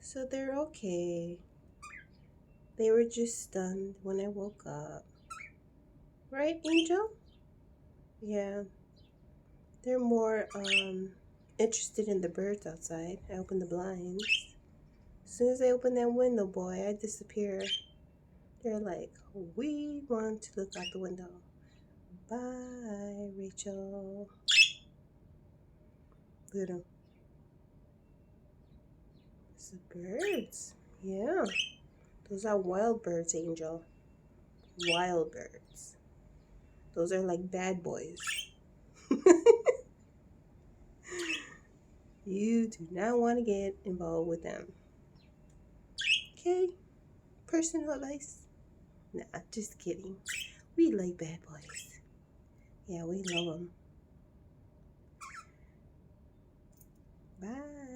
So they're okay. They were just stunned when I woke up. Right, Angel? Yeah. They're more interested in the birds outside. I opened the blinds. As soon as I open that window, boy, I disappear. They're like, we want to look out the window. Bye, Rachel. Little. It's the birds. Yeah. Those are wild birds, Angel. Wild birds. Those are like bad boys. You do not want to get involved with them. Okay? Personal advice? Nah, just kidding. We like bad boys. Yeah, we love them. Bye.